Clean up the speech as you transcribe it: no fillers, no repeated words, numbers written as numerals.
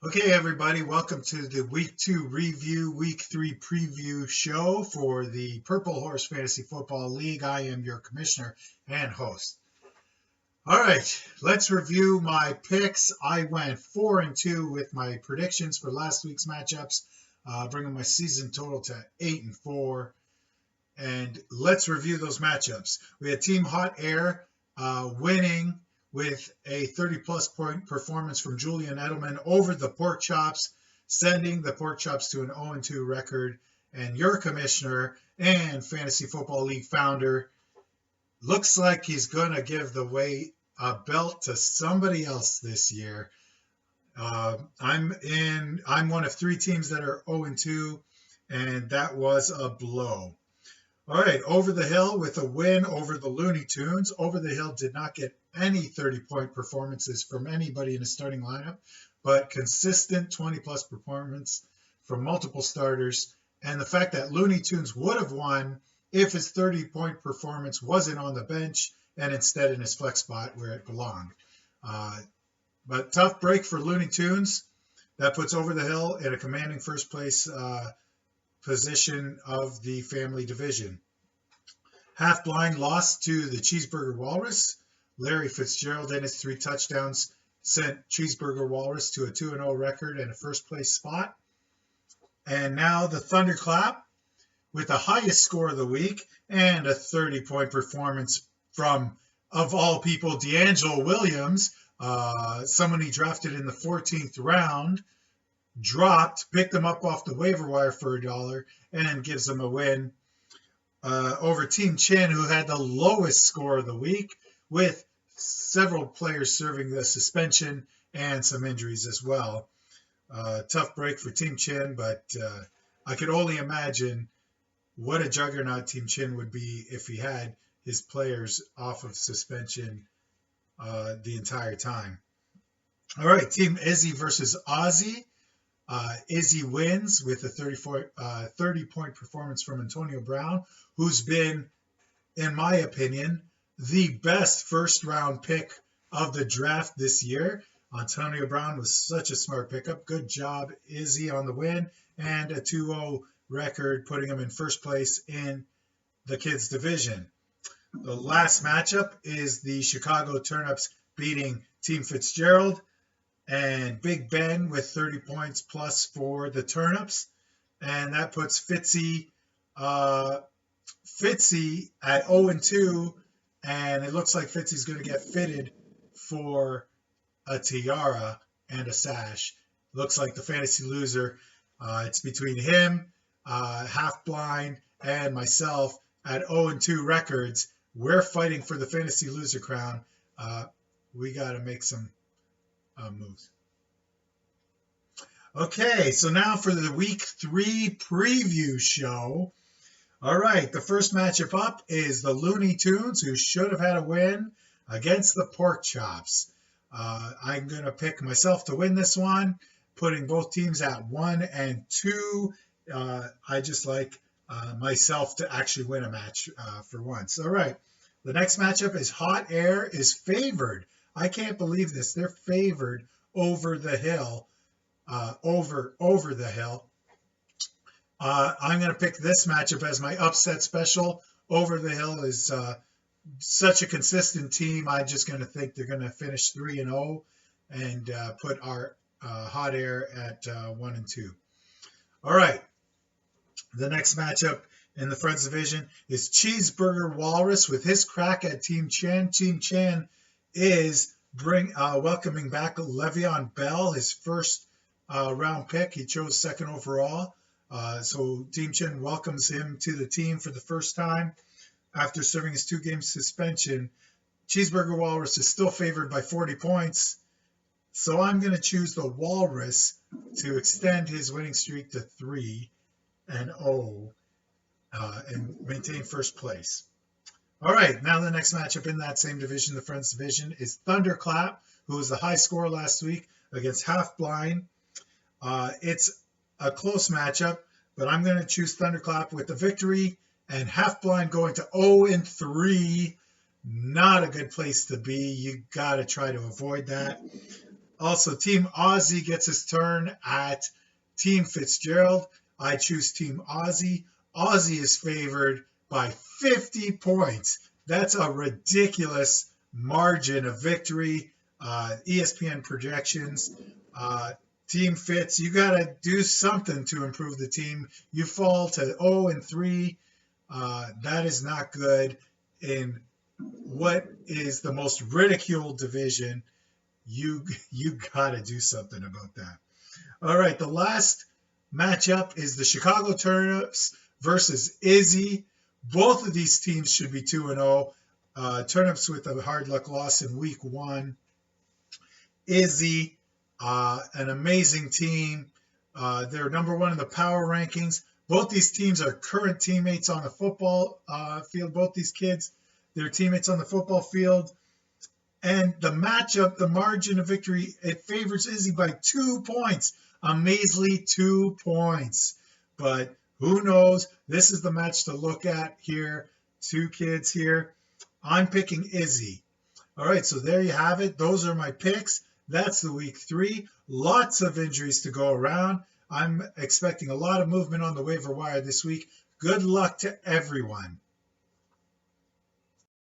Okay, everybody, welcome to the week 2 review, week 3 preview show for the Purple Horse Fantasy Football League. I am your commissioner and host. All right, let's review my picks. I went 4-2 with my predictions for last week's matchups, bringing my season total to 8-4. And let's review those matchups. We had Team Hot Air winning with a 30-plus point performance from Julian Edelman over the Pork Chops, sending the Pork Chops to an 0-2 record. And your commissioner and Fantasy Football League founder looks like he's going to give the belt to somebody else this year. I'm one of 3 teams that are 0-2, and that was a blow. All right, Over the Hill with a win over the Looney Tunes. Over the Hill did not get any 30-point performances from anybody in his starting lineup, but consistent 20-plus performance from multiple starters. And the fact that Looney Tunes would have won if his 30-point performance wasn't on the bench and instead in his flex spot where it belonged. But tough break for Looney Tunes. That puts Over the Hill in a commanding first place position of the family division. Half Blind lost to the Cheeseburger Walrus. Larry Fitzgerald and his 3 touchdowns sent Cheeseburger Walrus to a 2-0 record and a first place spot. And now the Thunderclap with the highest score of the week and a 30-point performance from, of all people, D'Angelo Williams, someone he drafted in the 14th round. Picked him up off the waiver wire for $1 and gives him a win over Team Chin, who had the lowest score of the week with several players serving the suspension and some injuries as well. Tough break for Team Chin, but I could only imagine what a juggernaut Team Chin would be if he had his players off of suspension the entire time. All right, Team Izzy versus Ozzy. Izzy wins with a 30-point performance from Antonio Brown, who's been, in my opinion, the best first-round pick of the draft this year. Antonio Brown was such a smart pickup. Good job, Izzy, on the win, and a 2-0 record, putting him in first place in the kids division. The last matchup is the Chicago Turnips beating Team Fitzgerald, and Big Ben with 30 points plus for the Turnips. And that puts Fitzy at 0-2. And it looks like Fitzy's going to get fitted for a tiara and a sash. Looks like the fantasy loser. It's between him, Half Blind, and myself at 0-2 records. We're fighting for the fantasy loser crown. We got to make some moves. Okay, so now for the week 3 preview show. All right, the first matchup up is the Looney Tunes, who should have had a win against the Pork Chops. I'm going to pick myself to win this one, putting both teams at 1-2. I just like myself to actually win a match for once. All right, the next matchup is Hot Air is favored. I can't believe this. They're favored over the hill. Over the hill. I'm going to pick this matchup as my upset special. Over the Hill is such a consistent team. I'm just going to think they're going to finish 3-0 and put our Hot Air at 1-2. All right. The next matchup in the Friends division is Cheeseburger Walrus with his crack at Team Chan. Team Chan is welcoming back Le'Veon Bell, his first round pick. He chose 2nd overall. So Team Chin welcomes him to the team for the first time after serving his 2-game suspension. Cheeseburger Walrus is still favored by 40 points. So I'm going to choose the Walrus to extend his winning streak to 3-0 and maintain first place. All right, now the next matchup in that same division, the Friends division, is Thunderclap, who was the high scorer last week, against Half Blind. It's a close matchup, but I'm going to choose Thunderclap with the victory, and Half Blind going to 0-3. Not a good place to be. You got to try to avoid that. Also, Team Aussie gets his turn at Team Fitzgerald. I choose Team Aussie. Aussie is favored by 50 points. That's a ridiculous margin of victory. ESPN projections. Team Fitz, you got to do something to improve the team. You fall to 0-3. That is not good in what is the most ridiculed division. You got to do something about that. All right, the last matchup is the Chicago Turnips versus Izzy. Both of these teams should be 2-0. Turnips with a hard luck loss in week 1. Izzy, an amazing team. They're number 1 in the power rankings. Both these teams are current teammates on the football field. Both these kids, they're teammates on the football field. And the matchup, the margin of victory, it favors Izzy by 2 points. A measly 2 points. But who knows? This is the match to look at here. 2 kids here. I'm picking Izzy. All right, so there you have it. Those are my picks. That's the week 3. Lots of injuries to go around. I'm expecting a lot of movement on the waiver wire this week. Good luck to everyone.